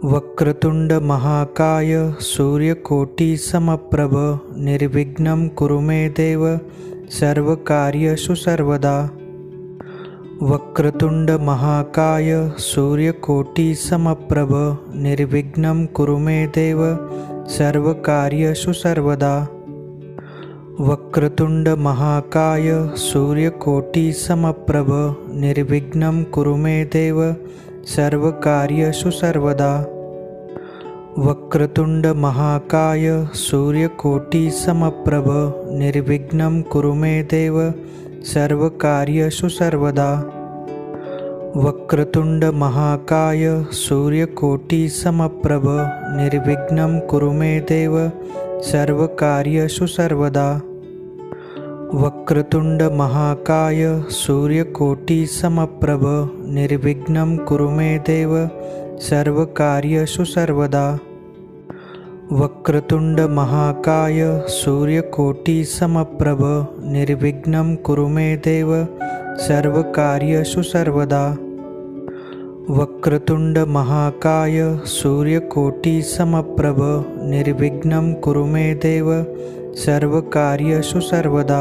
वक्रतुंड महाकाय सूर्यकोटि समप्रभ निर्विघ्नं कुरु मे देव सर्वकार्येषु सर्वदा। वक्रतुंड महाकाय सूर्यकोटि समप्रभ निर्विघ्नं कुरु मे देव सर्वकार्येषु सर्वदा। वक्रतुंड महाकाय सूर्यकोटि समप्रभ निर्विघ्नं कुरु मे देव सर्वकार्येषु सर्वदा। वक्रतुंड महाकाय सूर्यकोटि समप्रभ निर्विघ्नं कुरु मे देव सर्वकार्येषु सर्वदा। वक्रतुंड महाकाय सूर्यकोटि समप्रभ निर्विघ्नं कुरु मे देव सर्वकार्येषु सर्वदा। वक्रतुंड महाकाय सूर्यकोटि समप्रभ निर्विघ्नं कुरु मे देव सर्वकार्येषु सर्वदा। वक्रतुंड महाकाय सूर्यकोटि समप्रभ निर्विघ्नं कुरु मे देव सर्वकार्येषु सर्वदा। वक्रतुंड महाकाय सूर्यकोटि समप्रभ निर्विघ्नं कुरु मे देव सर्वकार्येषु सर्वदा।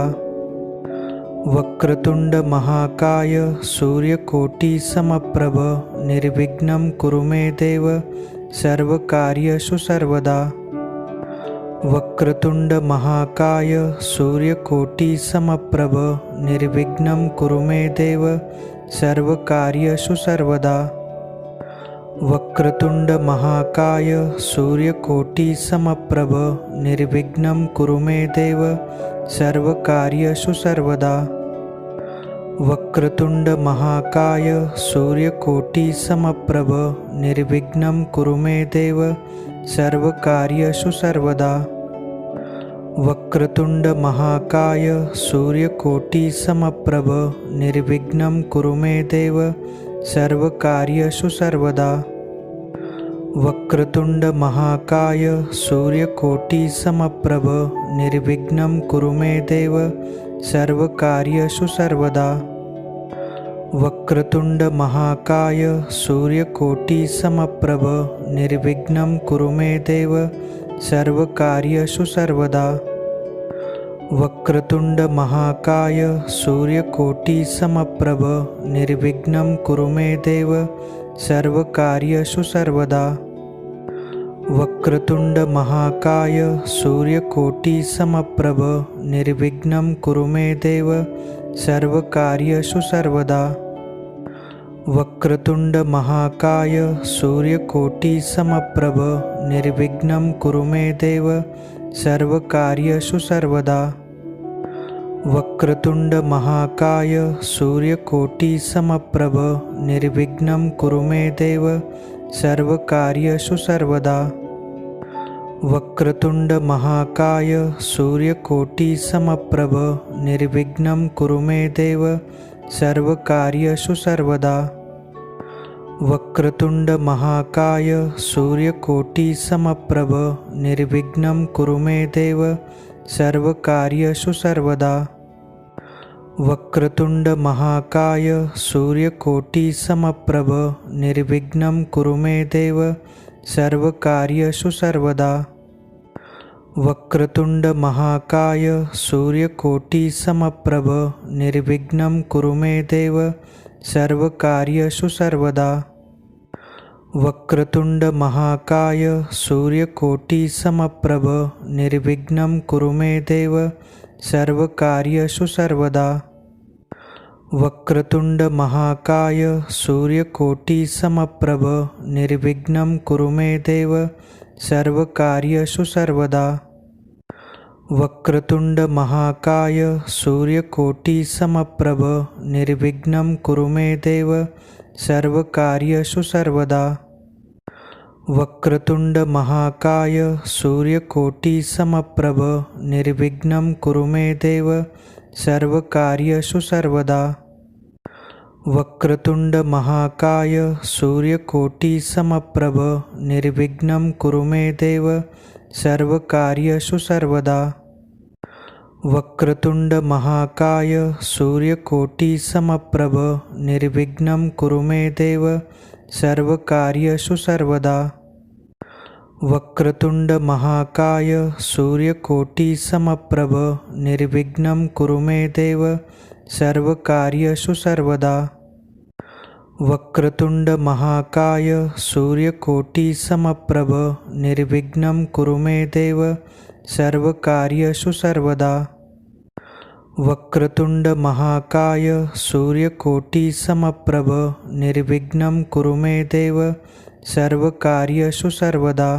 वक्रतुंड महाकाय सूर्यकोटि समप्रभ निर्विघ्नं कुरु मे देव सर्वकार्येषु सर्वदा। वक्रतुंड महाकाय सूर्यकोटि समप्रभ निर्विघ्नं कुरु मे देव सर्वकार्येषु सर्वदा। वक्रतुंड महाकाय सूर्यकोटि समप्रभ निर्विघ्नं कुरु मे देव सर्वकार्येषु सर्वदा। वक्रतुंड महाकाय सूर्यकोटि समप्रभ निर्विघ्नं कुरु मे देव सर्वकार्येषु सर्वदा। वक्रतुंड महाकाय सूर्यकोटि समप्रभ निर्विघ्नं कुरु मे देव सर्वकार्येषु सर्वदा। वक्रतुंड महाकाय सूर्यकोटि समप्रभ निर्विघ्नं कुरु मे देव सर्वकार्येषु सर्वदा। वक्रतुंड महाकाय सूर्यकोटि समप्रभ निर्विघ्नं कुरु मे देव सर्वकार्येषु सर्वदा। वक्रतुंड महाकाय सूर्यकोटि समप्रभ निर्विघ्नं कुरु मे देव सर्वकार्येषु सर्वदा। वक्रतुंड महाकाय सूर्यकोटि समप्रभ निर्विघ्नं कुरु मे देव सर्वकार्येषु सर्वदा। वक्रतुंड महाकाय सूर्यकोटि समप्रभ निर्विघ्नं कुरु मे देव सर्वकार्येषु सर्वदा। वक्रतुंड महाकाय सूर्यकोटि समप्रभ निर्विघ्नं कुरु मे देव सर्वकार्येषु सर्वदा। वक्रतुंड महाकाय सूर्यकोटि समप्रभ निर्विघ्नं कुरु मे देव सर्वकार्येषु सर्वदा। वक्रतुंड महाकाय सूर्यकोटि समप्रभ निर्विघ्नं कुरु मे देव सर्वकार्येषु सर्वदा। वक्रतुंड महाकाय सूर्यकोटि समप्रभ निर्विघ्नं कुरु मे देव सर्वकार्येषु सर्वदा। वक्रतुंड महाकाय सूर्यकोटि समप्रभ निर्विघ्नं कुरु मे देव सर्वकार्येषु सर्वदा। वक्रतुंड महाकाय सूर्यकोटि समप्रभ निर्विघ्नं कुरु मे देव सर्वकार्येषु सर्वदा। वक्रतुंड महाकाय सूर्यकोटि समप्रभ निर्विघ्नं कुरु मे देव सर्वकार्येषु सर्वदा। वक्रतुंड महाकाय सूर्यकोटि समप्रभ निर्विघ्नं कुरु मे देव सर्वकार्येषु सर्वदा। वक्रतुंड महाकाय सूर्यकोटि समप्रभ निर्विघ्नं कुरु मे देव सर्वकार्येषु सर्वदा। वक्रतुंड महाकाय सूर्यकोटि समप्रभ निर्विघ्नं कुरु मे देव सर्वकार्येषु सर्वदा। वक्रतुंड महाकाय सूर्यकोटि समप्रभ निर्विघ्नं कुरु मे देव सर्वकार्येषु सर्वदा। वक्रतुंड महाकाय सूर्यकोटि समप्रभ निर्विघ्नं कुरु मे देव सर्वकार्येषु सर्वदा। वक्रतुंड महाकाय सूर्यकोटि समप्रभ निर्विघ्नं कुरु मे देव सर्वकार्येषु सर्वदा। वक्रतुंड महाकाय सूर्यकोटि समप्रभ निर्विघ्नं कुरु मे देव सर्वकार्येषु सर्वदा।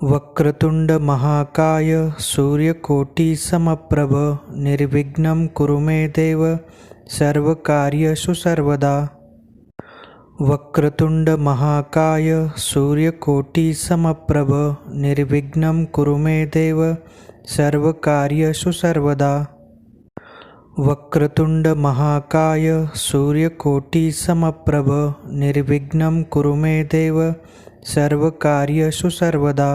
वक्रतुंड महाकाय सूर्यकोटि समप्रभ निर्विघ्नं कुरु मे देव सर्वकार्येषु सर्वदा। वक्रतुंड महाकाय सूर्यकोटि समप्रभ निर्विघ्नं कुरु मे देव सर्वकार्येषु सर्वदा। वक्रतुंड महाकाय सूर्यकोटि समप्रभ निर्विघ्नं कुरु मे देव सर्वकार्येषु सर्वदा।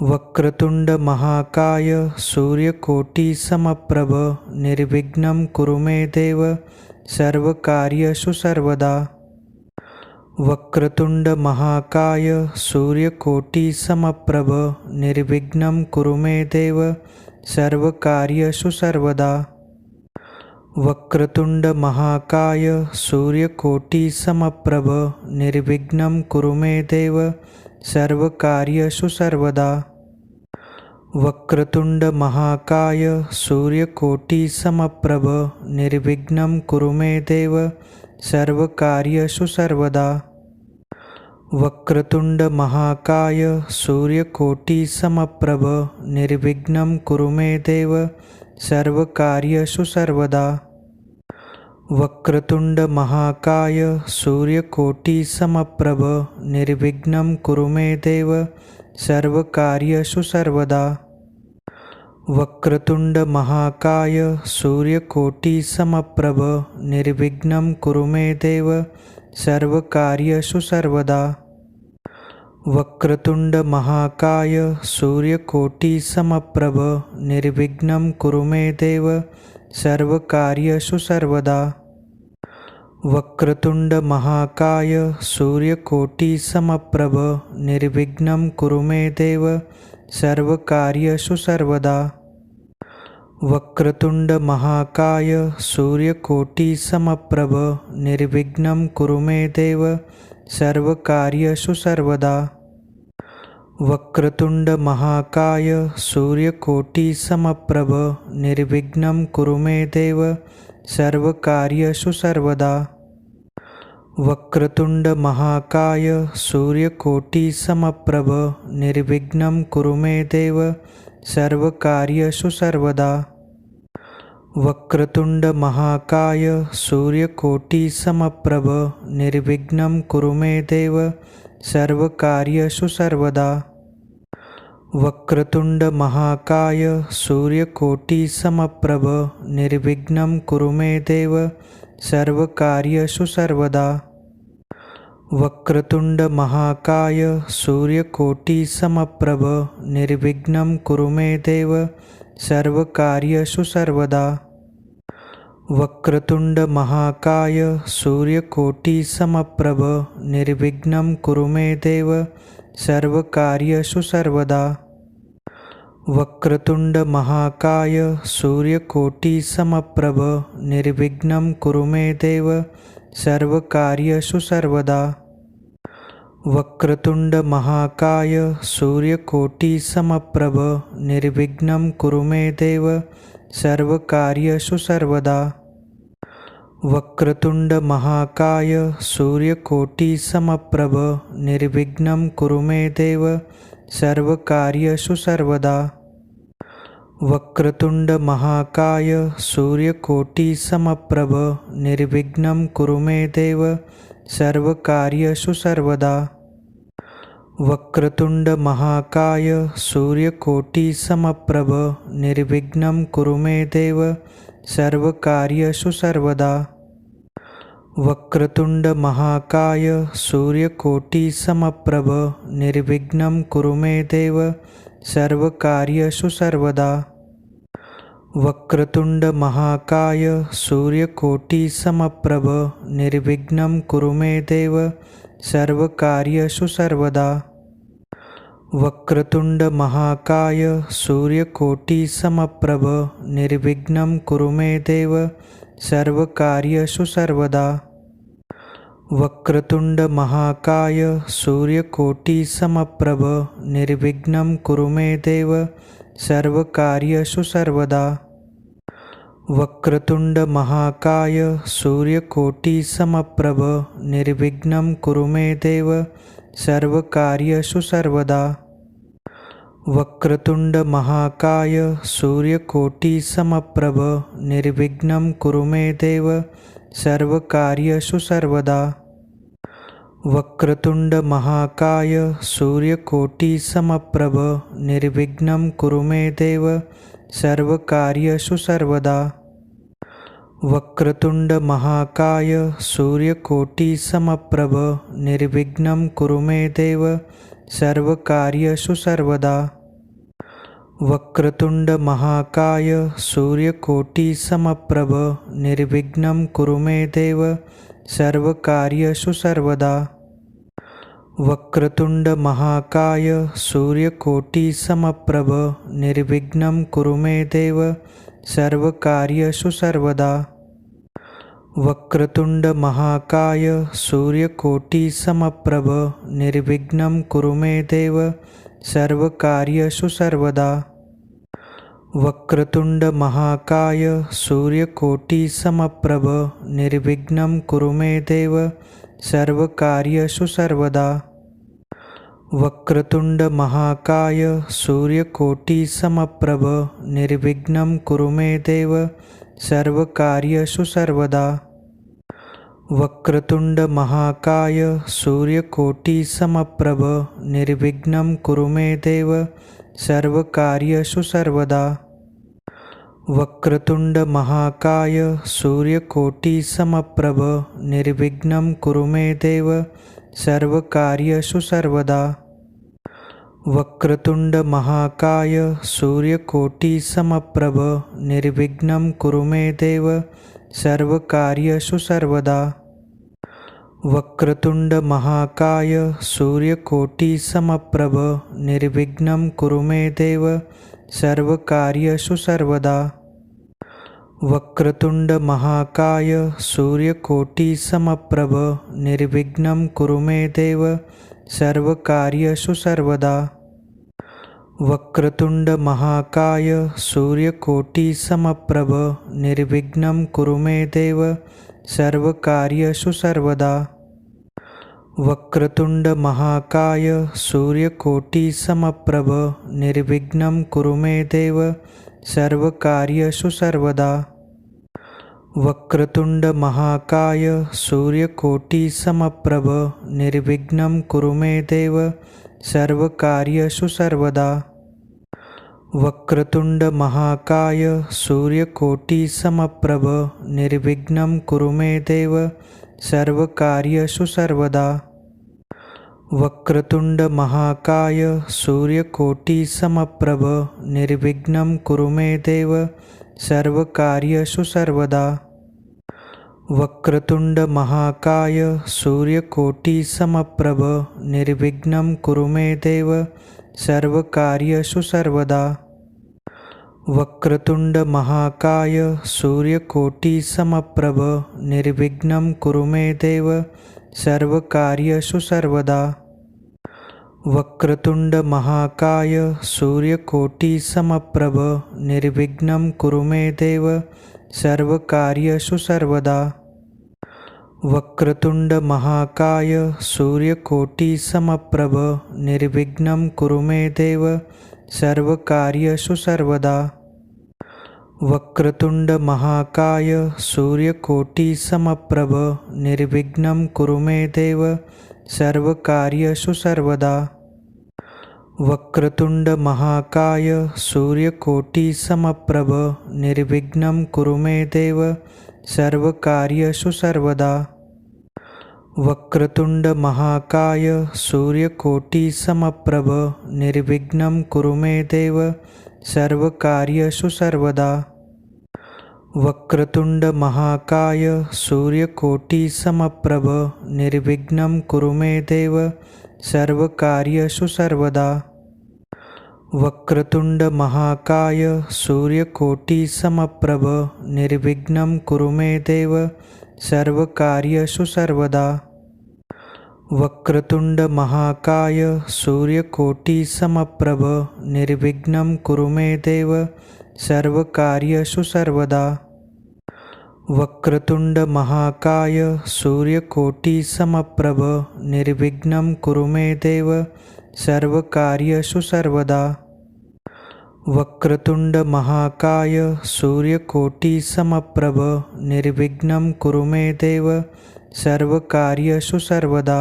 वक्रतुंड महाकाय सूर्यकोटि समप्रभ निर्विघ्नं कुरु मे देव सर्वकार्येषु सर्वदा। वक्रतुंड महाकाय सूर्यकोटि समप्रभ निर्विघ्नं कुरु मे देव सर्वकार्येषु सर्वदा। वक्रतुंड महाकाय सूर्यकोटि समप्रभ निर्विघ्नं कुरु मे देव सर्वकार्येषु सर्वदा। वक्रतुंड महाकाय सूर्यकोटि समप्रभ निर्विघ्नं कुरु मे देव सर्वकार्येषु सर्वदा। वक्रतुंड महाकाय सूर्यकोटि समप्रभ निर्विघ्नं कुरु मे देव सर्वकार्येषु सर्वदा। वक्रतुंड महाकाय सूर्यकोटि समप्रभ निर्विघ्नं कुरु मे देव सर्वकार्येषु सर्वदा। वक्रतुंड महाकाय सूर्यकोटि समप्रभ निर्विघ्नं कुरु मे देव सर्वकार्येषु सर्वदा। वक्रतुंड महाकाय सूर्यकोटि समप्रभ निर्विघ्नं कुरु मे देव सर्वकार्येषु सर्वदा। वक्रतुंड महाकाय सूर्यकोटि समप्रभ निर्विघ्नं कुरु मे देव सर्वकार्येषु सर्वदा। वक्रतुंड महाकाय सूर्यकोटि समप्रभ निर्विघ्नं कुरु मे देव सर्वकार्येषु सर्वदा। वक्रतुंड महाकाय सूर्यकोटि समप्रभ निर्विघ्नं कुरु मे देव सर्वकार्येषु सर्वदा। वक्रतुंड महाकाय सूर्यकोटि समप्रभ निर्विघ्नं कुरु मे देव सर्वकार्येषु सर्वदा। वक्रतुंड महाकाय सूर्यकोटि समप्रभ निर्विघ्नं कुरु मे देव सर्वकार्येषु सर्वदा। वक्रतुंड महाकाय सूर्यकोटि समप्रभ निर्विघ्नं कुरु मे देव सर्वकार्येषु सर्वदा। वक्रतुंड महाकाय सूर्यकोटि समप्रभ निर्विघ्नं कुरु मे देव सर्वकार्येषु सर्वदा। वक्रतुंड महाकाय सूर्यकोटि समप्रभ निर्विघ्नं कुरु मे देव सर्वकार्येषु सर्वदा। वक्रतुंड महाकाय सूर्यकोटि समप्रभ निर्विघ्नं कुरु मे देव सर्वकार्येषु सर्वदा। वक्रतुंड महाकाय सूर्यकोटि समप्रभ निर्विघ्नं कुरु मे देव सर्वकार्येषु सर्वदा। वक्रतुंड महाकाय सूर्यकोटि समप्रभ निर्विघ्नं कुरु मे देव सर्वकार्येषु सर्वदा। वक्रतुंड महाकाय सूर्यकोटि समप्रभ निर्विघ्नं कुरु मे देव सर्वकार्येषु सर्वदा। वक्रतुंड महाकाय सूर्यकोटि समप्रभ निर्विघ्नं कुरु मे देव सर्वकार्येषु सर्वदा। वक्रतुंड महाकाय सूर्यकोटि समप्रभ निर्विघ्नं कुरु मे देव सर्वकार्येषु सर्वदा। वक्रतुंड महाकाय सूर्यकोटि समप्रभ निर्विघ्नं कुरु मे देव सर्वकार्येषु सर्वदा। वक्रतुंड महाकाय सूर्यकोटि समप्रभ निर्विघ्नं कुरु मे देव सर्वकार्येषु सर्वदा। वक्रतुंड महाकाय सूर्यकोटि समप्रभ निर्विघ्नं कुरु मे देव सर्वकार्येषु सर्वदा। वक्रतुंड महाकाय सूर्यकोटि समप्रभ निर्विघ्नं कुरु मे देव सर्वकार्येषु सर्वदा। वक्रतुंड महाकाय सूर्यकोटि समप्रभ निर्विघ्नं कुरु मे देव सर्वकार्येषु सर्वदा। वक्रतुंड महाकाय सूर्यकोटि समप्रभ निर्विघ्नं कुरु मे देव सर्वकार्येषु सर्वदा। वक्रतुंड महाकाय सूर्यकोटि समप्रभ निर्विघ्नं कुरु मे देव सर्वकार्येषु सर्वदा। वक्रतुंड महाकाय सूर्यकोटि समप्रभ निर्विघ्नं कुरु मे देव सर्वकार्येषु सर्वदा। वक्रतुंड महाकाय सूर्यकोटि समप्रभ निर्विघ्नं कुरु मे देव सर्वकार्येषु सर्वदा। वक्रतुंड महाकाय सूर्यकोटि समप्रभ निर्विघ्नं कुरु मे देव सर्वकार्येषु सर्वदा। वक्रतुंड महाकाय सूर्यकोटि समप्रभ निर्विघ्नं कुरु मे देव सर्वकार्येषु सर्वदा। वक्रतुंड महाकाय सूर्यकोटि समप्रभ निर्विघ्नं कुरु मे देव सर्वकार्येषु सर्वदा। वक्रतुंड महाकाय सूर्यकोटि समप्रभ निर्विघ्नं कुरु मे देव सर्वकार्येषु सर्वदा। वक्रतुंड महाकाय सूर्यकोटि समप्रभ निर्विघ्नं कुरु मे देव सर्वकार्येषु सर्वदा। वक्रतुंड महाकाय सूर्यकोटि समप्रभ निर्विघ्नं कुरु मे देव सर्वकार्येषु सर्वदा। वक्रतुंड महाकाय सूर्यकोटि समप्रभ निर्विघ्नं कुरु मे देव सर्वकार्येषु सर्वदा। वक्रतुंड महाकाय सूर्यकोटि समप्रभ निर्विघ्नं कुरु मे देव सर्वकार्येषु सर्वदा। वक्रतुंड महाकाय सूर्यकोटि समप्रभ निर्विघ्नं कुरु मे देव सर्वकार्येषु सर्वदा। वक्रतुंड महाकाय सूर्यकोटि समप्रभ निर्विघ्नं कुरु मे देव सर्वकार्येषु सर्वदा। वक्रतुंड महाकाय सूर्यकोटि समप्रभ निर्विघ्नं कुरु मे देव सर्वकार्येषु सर्वदा। वक्रतुंड महाकाय सूर्यकोटि समप्रभ निर्विघ्नं कुरु मे देव सर्वकार्येषु सर्वदा। वक्रतुंड महाकाय सूर्यकोटि समप्रभ निर्विघ्नं कुरु मे देव सर्वकार्येषु सर्वदा। वक्रतुंड महाकाय सूर्यकोटि समप्रभ निर्विघ्नं कुरु मे देव सर्वकार्येषु सर्वदा। वक्रतुंड महाकाय सूर्यकोटि समप्रभ निर्विघ्नं कुरु मे देव सर्वकार्येषु सर्वदा। वक्रतुंड महाकाय सूर्यकोटि समप्रभ निर्विघ्नं कुरु मे देव सर्वकार्येषु सर्वदा। वक्रतुंड महाकाय सूर्यकोटि समप्रभ निर्विघ्नं कुरु मे देव सर्वकार्येषु सर्वदा। वक्रतुंड महाकाय सूर्यकोटि समप्रभ निर्विघ्नं कुरु मे देव सर्वकार्येषु सर्वदा। वक्रतुंड महाकाय सूर्यकोटि समप्रभ निर्विघ्नं कुरु मे देव सर्वकार्येषु सर्वदा। वक्रतुंड महाकाय सूर्यकोटि समप्रभ निर्विघ्नं कुरु मे देव सर्वकार्येषु सर्वदा। वक्रतुंड महाकाय सूर्यकोटि समप्रभ निर्विघ्नं कुरु मे देव सर्वकार्येषु सर्वदा। वक्रतुंड महाकाय सूर्यकोटि समप्रभ निर्विघ्नं कुरु मे देव सर्वकार्येषु सर्वदा। वक्रतुंड महाकाय सूर्यकोटि समप्रभ निर्विघ्नं कुरु मे देव सर्वकार्येषु सर्वदा। वक्रतुंड महाकाय सूर्यकोटि समप्रभ निर्विघ्नं कुरु मे देव सर्वकार्येषु सर्वदा। वक्रतुंड महाकाय सूर्यकोटि समप्रभ निर्विघ्नं कुरु मे देव सर्वकार्येषु सर्वदा।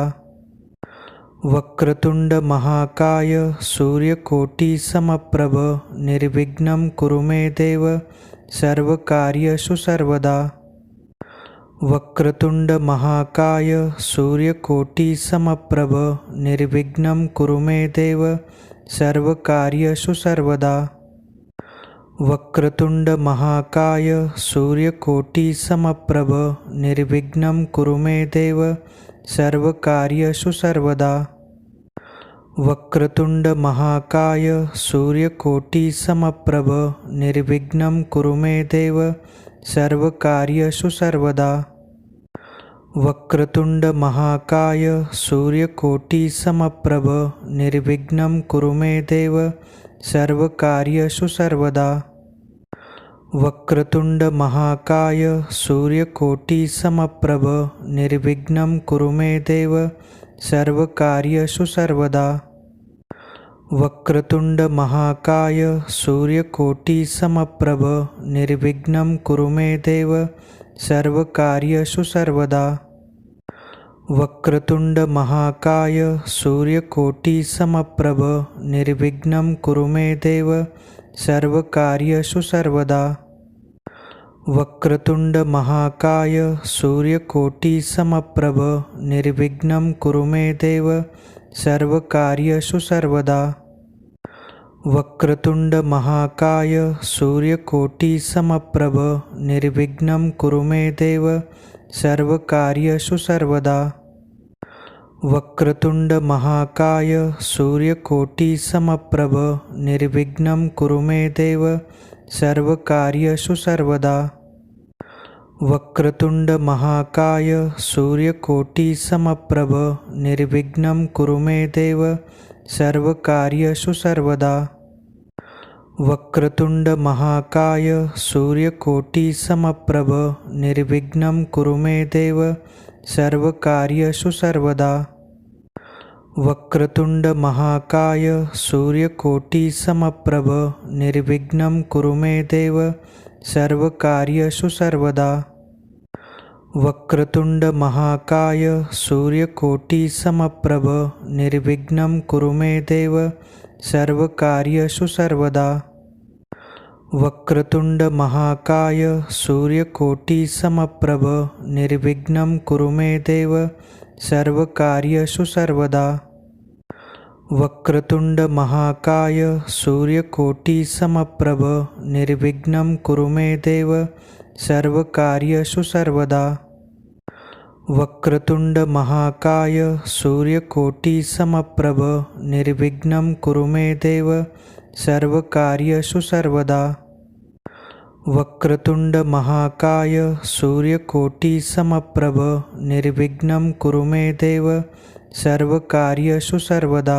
वक्रतुंड महाकाय सूर्यकोटि समप्रभ निर्विघ्नं कुरु मे देव सर्वकार्येषु सर्वदा। वक्रतुंड महाकाय सूर्यकोटि समप्रभ निर्विघ्नं कुरु मे देव सर्वकार्येषु सर्वदा। वक्रतुंड महाकाय सूर्यकोटि समप्रभ निर्विघ्नं कुरु मे देव सर्वकार्येषु सर्वदा। वक्रतुंड महाकाय सूर्यकोटि समप्रभ निर्विघ्नं कुरु मे देव सर्वकार्येषु सर्वदा। वक्रतुंड महाकाय सूर्यकोटि समप्रभ निर्विघ्नं कुरु मे देव सर्वकार्येषु सर्वदा। वक्रतुंड महाकाय सूर्यकोटि समप्रभ निर्विघ्नं कुरु मे देव सर्वकार्येषु सर्वदा। वक्रतुंड महाकाय सूर्यकोटि समप्रभ निर्विघ्नं कुरु मे देव सर्वकार्येषु सर्वदा। वक्रतुंड महाकाय सूर्यकोटि समप्रभ निर्विघ्नं कुरु मे देव सर्वकार्येषु सर्वदा। वक्रतुंड महाकाय सूर्यकोटि समप्रभ निर्विघ्नं कुरु मे देव सर्वकार्येषु सर्वदा। वक्रतुंड महाकाय सूर्यकोटि समप्रभ निर्विघ्नं कुरु मे देव सर्वकार्येषु सर्वदा। वक्रतुंड महाकाय सूर्यकोटि समप्रभ निर्विघ्नं कुरु मे देव सर्वकार्येषु सर्वदा। वक्रतुंड महाकाय सूर्यकोटि समप्रभ निर्विघ्नं कुरु मे देव सर्वकार्येषु सर्वदा। वक्रतुंड महाकाय सूर्यकोटि समप्रभ निर्विघ्नं कुरु मे देव सर्वकार्येषु सर्वदा। वक्रतुंड महाकाय सूर्यकोटि समप्रभ निर्विघ्नं कुरु मे देव सर्वकार्येषु सर्वदा। वक्रतुंड महाकाय सूर्यकोटि समप्रभ निर्विघ्नं कुरु मे देव सर्वकार्येषु सर्वदा। वक्रतुंड महाकाय सूर्यकोटि समप्रभ निर्विघ्नं कुरु मे देव सर्वकार्येषु सर्वदा। वक्रतुंड महाकाय सूर्यकोटि समप्रभ निर्विघ्नं कुरु मे देव सर्वकार्येषु सर्वदा। वक्रतुंड महाकाय सूर्यकोटि समप्रभ निर्विघ्नं कुरु मे देव सर्वकार्येषु सर्वदा। वक्रतुंड महाकाय सूर्यकोटि समप्रभ निर्विघ्नं कुरु मे देव सर्वकार्येषु सर्वदा।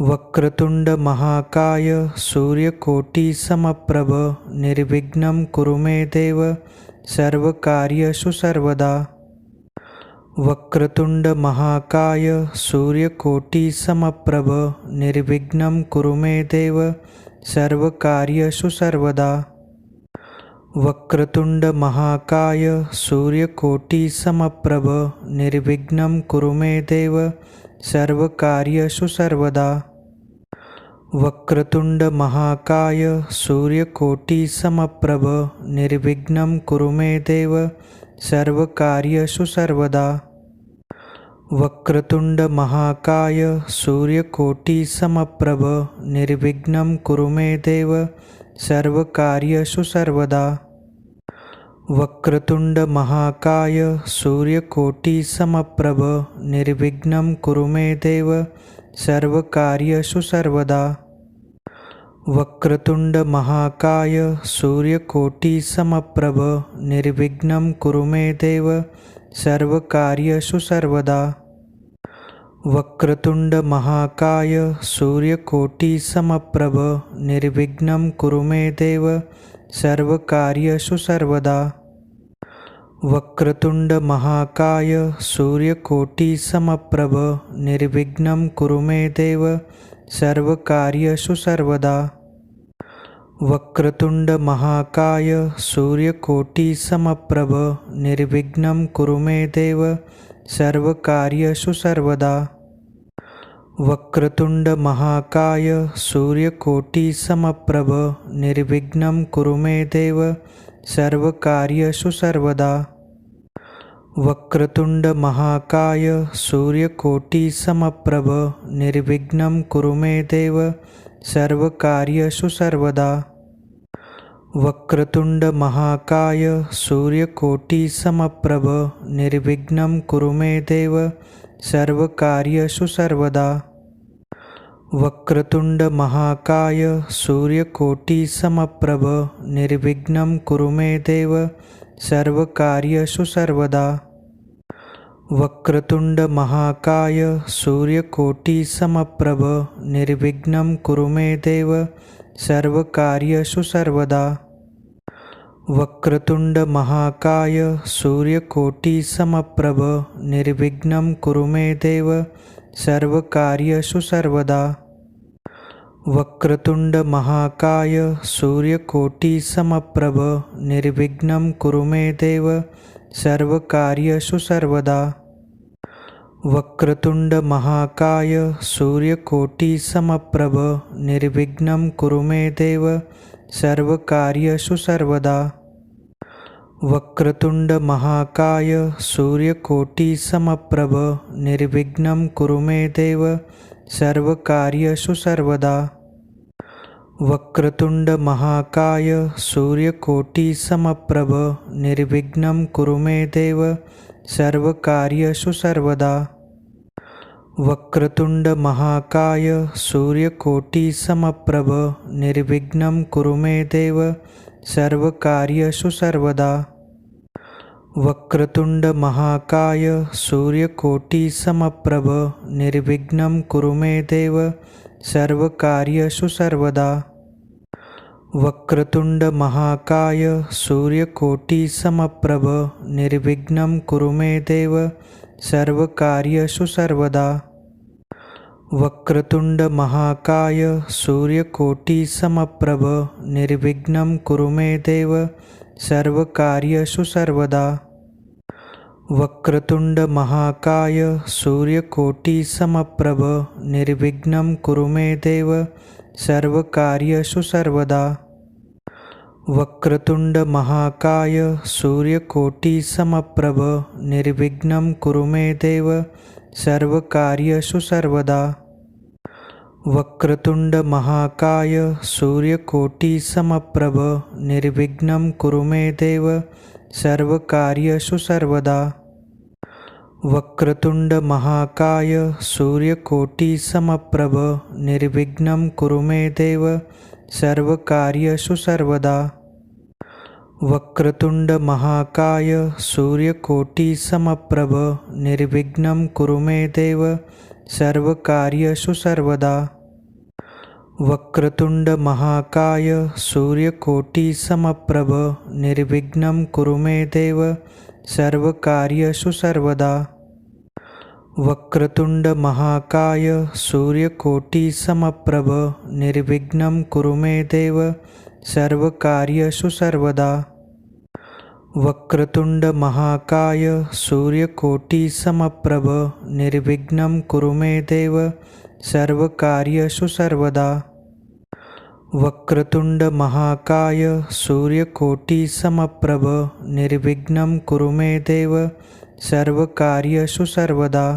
वक्रतुंड महाकाय सूर्यकोटि समप्रभ निर्विघ्नं कुरु मे देव सर्वकार्येषु सर्वदा। वक्रतुंड महाकाय सूर्यकोटि समप्रभ निर्विघ्नं कुरु मे देव सर्वकार्येषु सर्वदा। वक्रतुंड महाकाय सूर्यकोटि समप्रभ निर्विघ्नं कुरु मे देव सर्वकार्येषु सर्वदा। वक्रतुंड महाकाय सूर्यकोटि समप्रभ निर्विघ्नं कुरु मे देव सर्वकार्येषु सर्वदा। वक्रतुंड महाकाय सूर्यकोटि समप्रभ निर्विघ्नं कुरु मे देव सर्वकार्येषु सर्वदा। वक्रतुंड महाकाय सूर्यकोटि समप्रभ निर्विघ्नं कुरु मे देव सर्वकार्येषु सर्वदा। वक्रतुंड महाकाय सूर्यकोटि समप्रभ निर्विघ्नं कुरु मे देव सर्वकार्येषु सर्वदा। वक्रतुंड महाकाय सूर्यकोटि समप्रभ निर्विघ्नं कुरु मे देव सर्वकार्येषु सर्वदा। वक्रतुंड महाकाय सूर्यकोटि समप्रभ निर्विघ्नं कुरु मे देव सर्वकार्येषु सर्वदा। वक्रतुंड महाकाय सूर्यकोटि समप्रभ निर्विघ्नं कुरु मे देव सर्वकार्येषु सर्वदा। वक्रतुंड महाकाय सूर्यकोटि समप्रभ निर्विघ्नं कुरु मे देव सर्वकार्येषु सर्वदा। वक्रतुंड महाकाय सूर्यकोटि समप्रभ निर्विघ्नं कुरु मे देव सर्वकार्येषु सर्वदा। वक्रतुंड महाकाय सूर्यकोटि समप्रभ निर्विघ्नं कुरु मे देव सर्वकार्येषु सर्वदा। वक्रतुंड महाकाय सूर्यकोटि समप्रभ निर्विघ्नं कुरु मे देव सर्वकार्येषु सर्वदा। वक्रतुंड महाकाय सूर्यकोटि समप्रभ निर्विघ्नं कुरु मे देव सर्वकार्येषु सर्वदा। वक्रतुंड महाकाय सूर्यकोटि समप्रभ निर्विघ्नं कुरु मे देव सर्वकार्येषु सर्वदा। वक्रतुंड महाकाय सूर्यकोटि समप्रभ निर्विघ्नं कुरु मे देव सर्वकार्येषु सर्वदा। वक्रतुंड महाकाय सूर्यकोटि समप्रभ निर्विघ्नं कुरु मे देव सर्वकार्येषु सर्वदा। वक्रतुंड महाकाय सूर्यकोटि समप्रभ निर्विघ्नं कुरु मे देव सर्वकार्येषु सर्वदा। वक्रतुंड महाकाय सूर्यकोटि समप्रभ निर्विघ्नं कुरु मे देव सर्वकार्येषु सर्वदा। वक्रतुंड महाकाय सूर्यकोटि समप्रभ निर्विघ्नं कुरु मे देव सर्वकार्येषु सर्वदा। वक्रतुंड महाकाय सूर्यकोटि समप्रभ निर्विघ्नं कुरु मे देव सर्वकार्येषु सर्वदा। वक्रतुंड महाकाय सूर्यकोटि समप्रभ निर्विघ्नं कुरु मे देव सर्वकार्येषु सर्वदा। वक्रतुंड महाकाय सूर्यकोटि समप्रभ निर्विघ्नं कुरु मे देव सर्वकार्येषु सर्वदा। वक्रतुंड महाकाय सूर्यकोटि समप्रभ निर्विघ्नं कुरु मे देव सर्वकार्येषु सर्वदा। वक्रतुंड महाकाय सूर्यकोटि समप्रभ निर्विघ्नं कुरु मे देव सर्वकार्येषु सर्वदा। वक्रतुंड महाकाय सूर्यकोटि समप्रभ निर्विघ्नं कुरु मे देव सर्वकार्येषु सर्वदा। वक्रतुंड महाकाय सूर्यकोटि समप्रभ निर्विघ्नं कुरु मे देव सर्वकार्येषु सर्वदा। वक्रतुंड महाकाय सूर्यकोटि समप्रभ निर्विघ्नं कुरु मे देव सर्वकार्येषु सर्वदा। वक्रतुंड महाकाय सूर्यकोटि समप्रभ निर्विघ्नं कुरु मे देव सर्वकार्येषु सर्वदा। वक्रतुंड महाकाय सूर्यकोटि समप्रभ निर्विघ्नं कुरु मे देव सर्वकार्येषु सर्वदा। वक्रतुंड महाकाय सूर्यकोटि समप्रभ निर्विघ्नं कुरु मे देव सर्वकार्येषु सर्वदा। वक्रतुंड महाकाय सूर्यकोटि समप्रभ निर्विघ्नं कुरु मे देव सर्वकार्येषु सर्वदा।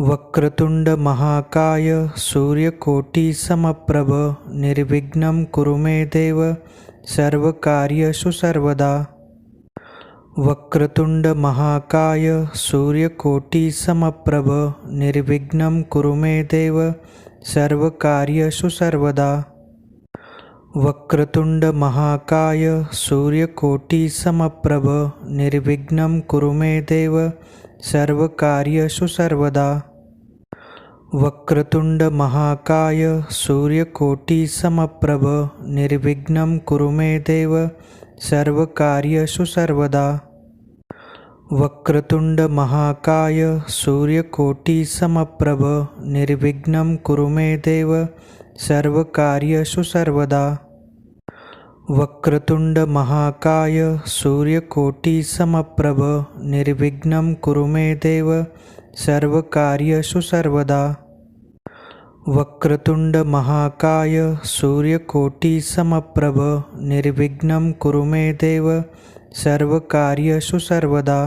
वक्रतुंड महाकाय सूर्यकोटि समप्रभ निर्विघ्नं कुरु मे देव सर्वकार्येषु सर्वदा। वक्रतुंड महाकाय सूर्यकोटि समप्रभ निर्विघ्नं कुरु मे देव सर्वकार्येषु सर्वदा। वक्रतुंड महाकाय सूर्यकोटि समप्रभ निर्विघ्नं कुरु मे देव सर्वकार्येषु सर्वदा। वक्रतुंड महाकाय सूर्यकोटि समप्रभ निर्विघ्नं कुरु मे देव सर्वकार्येषु सर्वदा। वक्रतुंड महाकाय सूर्यकोटि समप्रभ निर्विघ्नं कुरु मे देव सर्वकार्येषु सर्वदा। वक्रतुंड महाकाय सूर्यकोटि समप्रभ निर्विघ्नं कुरु मे देव सर्वकार्येषु सर्वदा। वक्रतुंड महाकाय सूर्यकोटि समप्रभ निर्विघ्नं कुरु मे देव सर्वकार्येषु सर्वदा।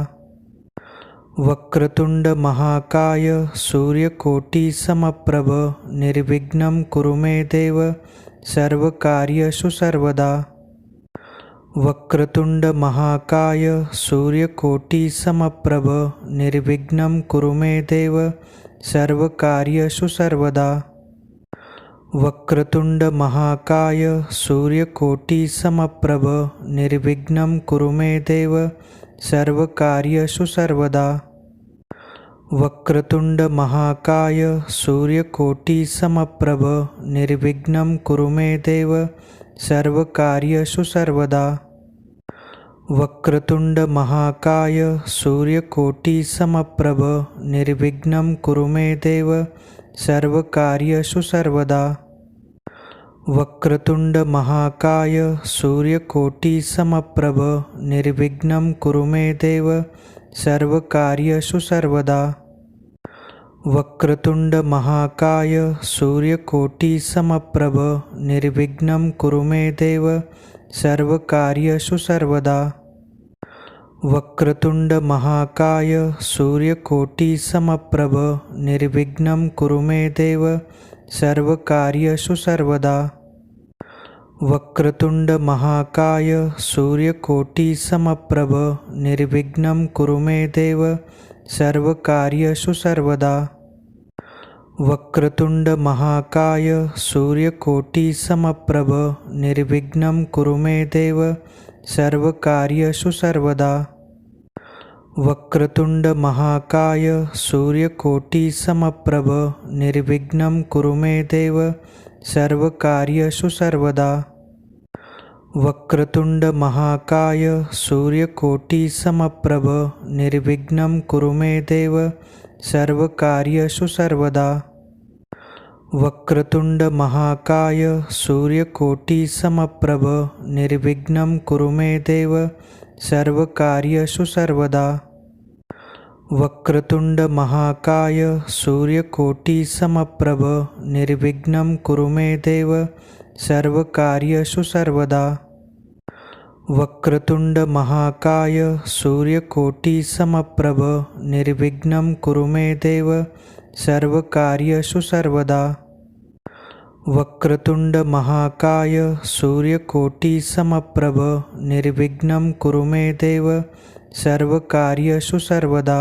वक्रतुंड महाकाय सूर्यकोटि समप्रभ निर्विघ्नं कुरु मे देव सर्वकार्येषु सर्वदा। वक्रतुंड महाकाय सूर्यकोटि समप्रभ निर्विघ्नं कुरु मे देव सर्वकार्येषु सर्वदा। वक्रतुंड महाकाय सूर्यकोटि समप्रभ निर्विघ्नं कुरु मे देव सर्वकार्येषु सर्वदा। वक्रतुंड महाकाय सूर्यकोटि समप्रभ निर्विघ्नं कुरु मे देव सर्वकार्येषु सर्वदा। वक्रतुंड महाकाय सूर्यकोटि समप्रभ निर्विघ्नं कुरु मे देव सर्वकार्येषु सर्वदा। वक्रतुंड महाकाय सूर्यकोटि समप्रभ निर्विघ्नं कुरु मे देव सर्वकार्येषु सर्वदा। वक्रतुंड महाकाय सूर्यकोटि समप्रभ निर्विघ्नं कुरु मे देव सर्वकार्येषु सर्वदा। वक्रतुंड महाकाय सूर्यकोटि समप्रभ निर्विघ्नं कुरु मे देव सर्वकार्येषु सर्वदा। वक्रतुंड महाकाय सूर्यकोटि समप्रभ निर्विघ्नं कुरु मे देव सर्वकार्येषु सर्वदा। वक्रतुंड महाकाय सूर्यकोटि समप्रभ निर्विघ्नं कुरु मे देव सर्वकार्येषु सर्वदा। वक्रतुंड महाकाय सूर्यकोटि समप्रभ निर्विघ्नं कुरु मे देव सर्वकार्येषु सर्वदा। वक्रतुंड महाकाय सूर्यकोटि समप्रभ निर्विघ्नं कुरु मे देव सर्वकार्येषु सर्वदा। वक्रतुंड महाकाय सूर्यकोटि समप्रभ निर्विघ्नं कुरु मे देव सर्वकार्येषु सर्वदा। वक्रतुंड महाकाय सूर्यकोटि समप्रभ निर्विघ्नं कुरु मे देव सर्वकार्येषु सर्वदा। वक्रतुंड महाकाय सूर्यकोटि समप्रभ निर्विघ्नं कुरु मे देव सर्वकार्येषु सर्वदा। वक्रतुंड महाकाय सूर्यकोटि समप्रभ निर्विघ्नं कुरु मे देव सर्वकार्येषु सर्वदा।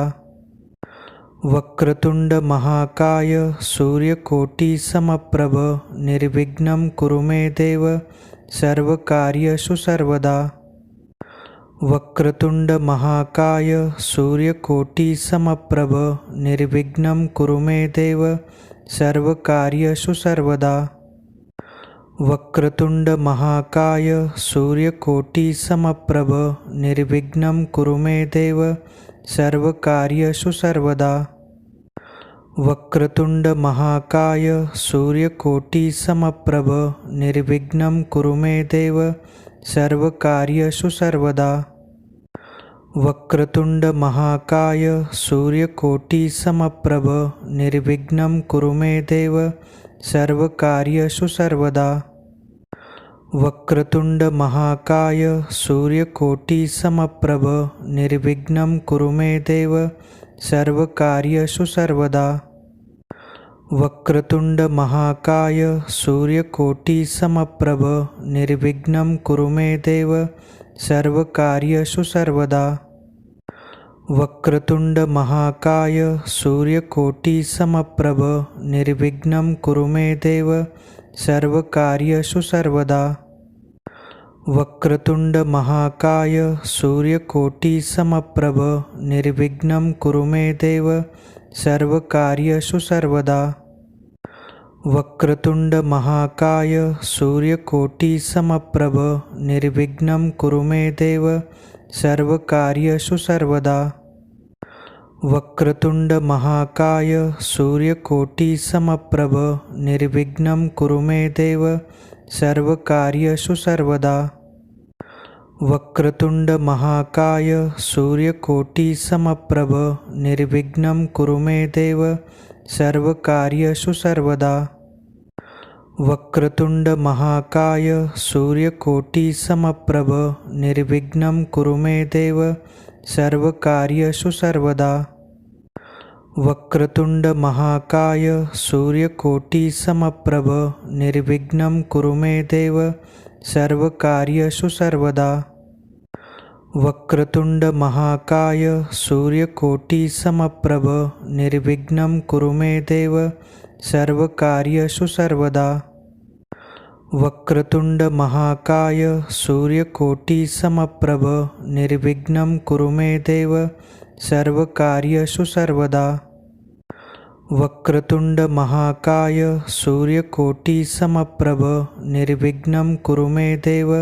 वक्रतुंड महाकाय सूर्यकोटि समप्रभ निर्विघ्नं कुरु मे देव सर्वकार्येषु सर्वदा। वक्रतुंड महाकाय सूर्यकोटि समप्रभ निर्विघ्नं कुरु मे देव सर्वकार्येषु सर्वदा। वक्रतुंड महाकाय सूर्यकोटि समप्रभ निर्विघ्नं कुरु मे देव सर्वकार्येषु सर्वदा। वक्रतुंड महाकाय सूर्यकोटि समप्रभ निर्विघ्नं कुरु मे देव सर्वकार्येषु सर्वदा। वक्रतुंड महाकाय सूर्यकोटि समप्रभ निर्विघ्नं कुरु मे देव सर्वकार्येषु सर्वदा। वक्रतुंड महाकाय सूर्यकोटि समप्रभ निर्विघ्नं कुरु मे देव सर्वकार्येषु सर्वदा। वक्रतुंड महाकाय सूर्यकोटि समप्रभ निर्विघ्नं कुरु मे देव सर्वकार्येषु सर्वदा। वक्रतुंड महाकाय सूर्यकोटि समप्रभ निर्विघ्नं कुरु मे देव सर्वकार्येषु सर्वदा। वक्रतुंड महाकाय सूर्यकोटि समप्रभ निर्विघ्नं कुरु मे देव सर्वकार्येषु सर्वदा। वक्रतुंड महाकाय सूर्यकोटि समप्रभ निर्विघ्नं कुरु मे देव सर्वकार्येषु सर्वदा। वक्रतुंड महाकाय सूर्यकोटि समप्रभ निर्विघ्नं कुरु मे देव सर्वकार्येषु सर्वदा। वक्रतुंड महाकाय सूर्यकोटि समप्रभ निर्विघ्नं कुरु मे देव सर्वकार्येषु सर्वदा। वक्रतुंड महाकाय सूर्यकोटि समप्रभ निर्विघ्नं कुरु मे देव सर्वकार्येषु सर्वदा। वक्रतुंड महाकाय सूर्यकोटि समप्रभ निर्विघ्नं कुरु मे देव सर्वकार्येषु सर्वदा। वक्रतुंड महाकाय सूर्यकोटि समप्रभ निर्विघ्नं कुरु मे देव सर्वकार्येषु सर्वदा। वक्रतुंड महाकाय सूर्यकोटि समप्रभ निर्विघ्नं कुरु मे देव सर्वकार्येषु सर्वदा। वक्रतुंड महाकाय सूर्यकोटि समप्रभ निर्विघ्नं कुरु मे देव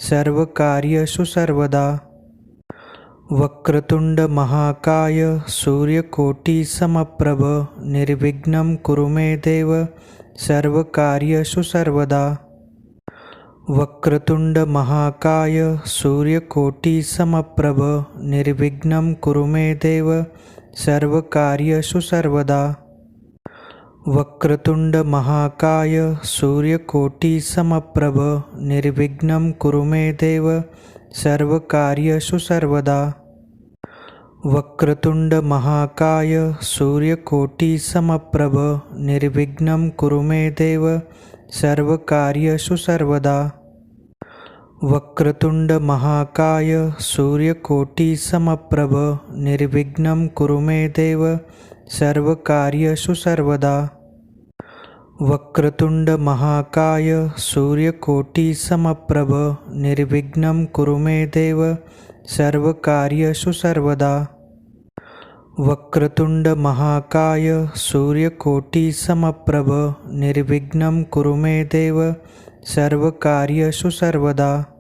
सर्वकार्येषु सर्वदा। वक्रतुंड महाकाय सूर्यकोटि समप्रभ निर्विघ्नं कुरु मे देव सर्वकार्येषु सर्वदा। वक्रतुंड महाकाय सूर्यकोटि समप्रभ निर्विघ्नं कुरु मे देव सर्वकार्येषु सर्वदा। वक्रतुंड महाकाय सूर्यकोटि समप्रभ निर्विघ्नं कुरु मे देव सर्वकार्येषु सर्वदा। वक्रतुंड महाकाय सूर्यकोटि समप्रभ निर्विघ्नं कुरु मे देव सर्वकार्येषु सर्वदा। वक्रतुंड महाकाय सूर्यकोटि समप्रभ निर्विघ्नं कुरु मे देव सर्वकार्येषु सर्वदा। वक्रतुंड महाकाय सूर्यकोटि समप्रभ निर्विघ्नं कुरु मे देव सर्वकार्येषु सर्वदा। वक्रतुंड महाकाय सूर्यकोटि समप्रभ निर्विघ्नं कुरु मे देव सर्वकार्येषु सर्वदा।